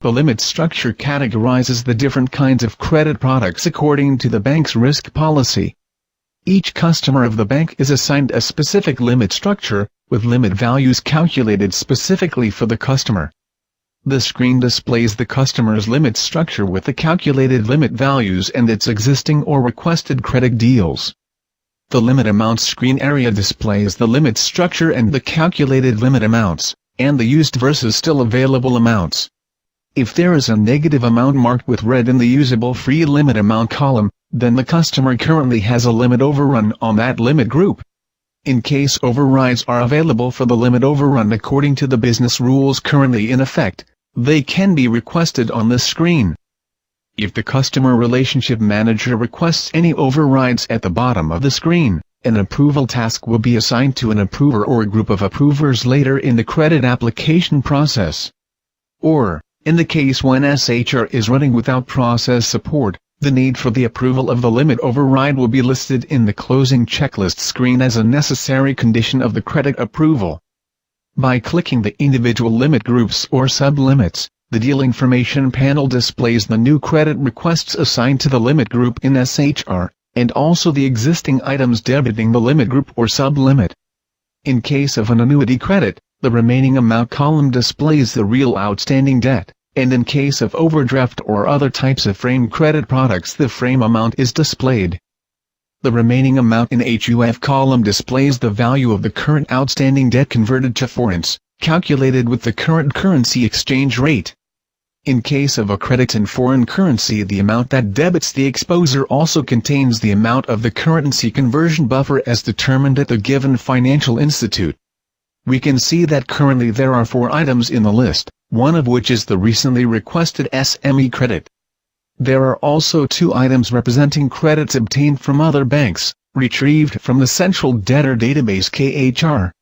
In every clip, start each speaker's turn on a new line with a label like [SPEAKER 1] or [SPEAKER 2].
[SPEAKER 1] The limit structure categorizes the different kinds of credit products according to the bank's risk policy. Each customer of the bank is assigned a specific limit structure, with limit values calculated specifically for the customer. The screen displays the customer's limit structure with the calculated limit values and its existing or requested credit deals. The limit amounts screen area displays the limit structure and the calculated limit amounts, and the used versus still available amounts. If there is a negative amount marked with red in the usable free limit amount column, then the customer currently has a limit overrun on that limit group. In case overrides are available for the limit overrun according to the business rules currently in effect, they can be requested on this screen. If the customer relationship manager requests any overrides at the bottom of the screen, an approval task will be assigned to an approver or a group of approvers later in the credit application process. Or, in the case when SHR is running without process support, the need for the approval of the limit override will be listed in the closing checklist screen as a necessary condition of the credit approval. By clicking the individual limit groups or sub-limits, the Deal Information panel displays the new credit requests assigned to the limit group in SHR, and also the existing items debiting the limit group or sub-limit. In case of an annuity credit, the remaining amount column displays the real outstanding debt, and in case of overdraft or other types of frame credit products the frame amount is displayed. The remaining amount in HUF column displays the value of the current outstanding debt converted to forints, calculated with the current currency exchange rate. In case of a credit in foreign currency, the amount that debits the exposure also contains the amount of the currency conversion buffer as determined at the given financial institute. We can see that currently there are 4 items in the list, one of which is the recently requested SME credit. There are also 2 items representing credits obtained from other banks, retrieved from the Central Debtor Database (SHR).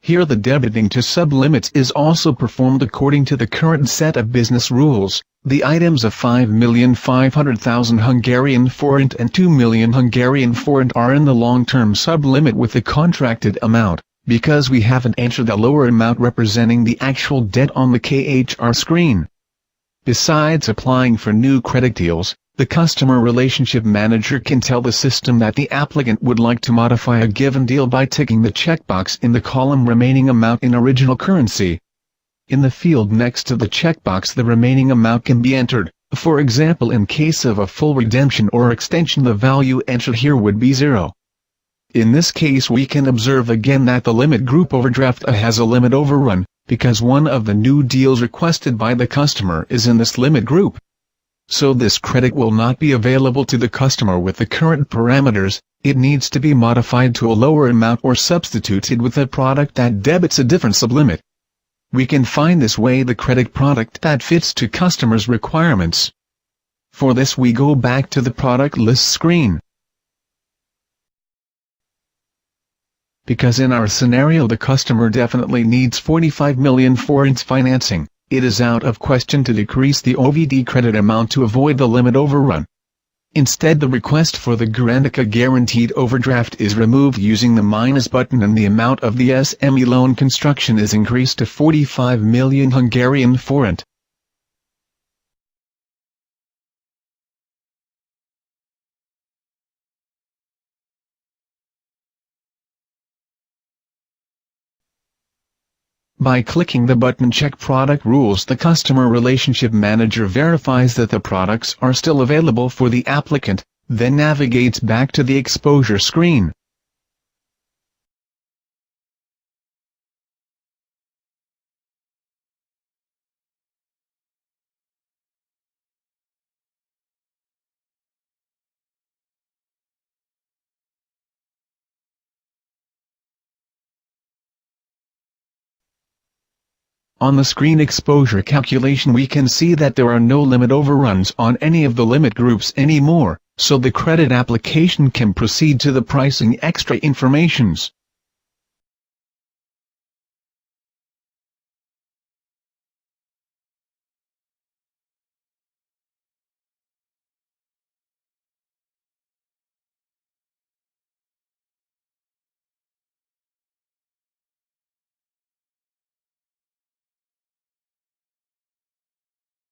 [SPEAKER 1] Here the debiting to sub-limits is also performed according to the current set of business rules. The items of 5,500,000 Hungarian forint and 2 million Hungarian forint are in the long-term sub-limit with the contracted amount, because we haven't entered the lower amount representing the actual debt on the SHR screen. Besides applying for new credit deals, the customer relationship manager can tell the system that the applicant would like to modify a given deal by ticking the checkbox in the column remaining amount in original currency. In the field next to the checkbox the remaining amount can be entered. For example, in case of a full redemption or extension the value entered here would be 0. In this case we can observe again that the limit group overdraft has a limit overrun, because one of the new deals requested by the customer is in this limit group. So this credit will not be available to the customer with the current parameters, it needs to be modified to a lower amount or substituted with a product that debits a different sublimit. We can find this way the credit product that fits to customers' requirements. For this we go back to the product list screen. Because in our scenario the customer definitely needs 45 million forints financing, it is out of question to decrease the OVD credit amount to avoid the limit overrun. Instead the request for the Garantica guaranteed overdraft is removed using the minus button and the amount of the SME loan construction is increased to 45 million Hungarian forint. By clicking the button Check Product Rules, the Customer Relationship Manager verifies that the products are still available for the applicant, then navigates back to the exposure screen. On the screen exposure calculation we can see that there are no limit overruns on any of the limit groups anymore, so the credit application can proceed to the pricing extra informations.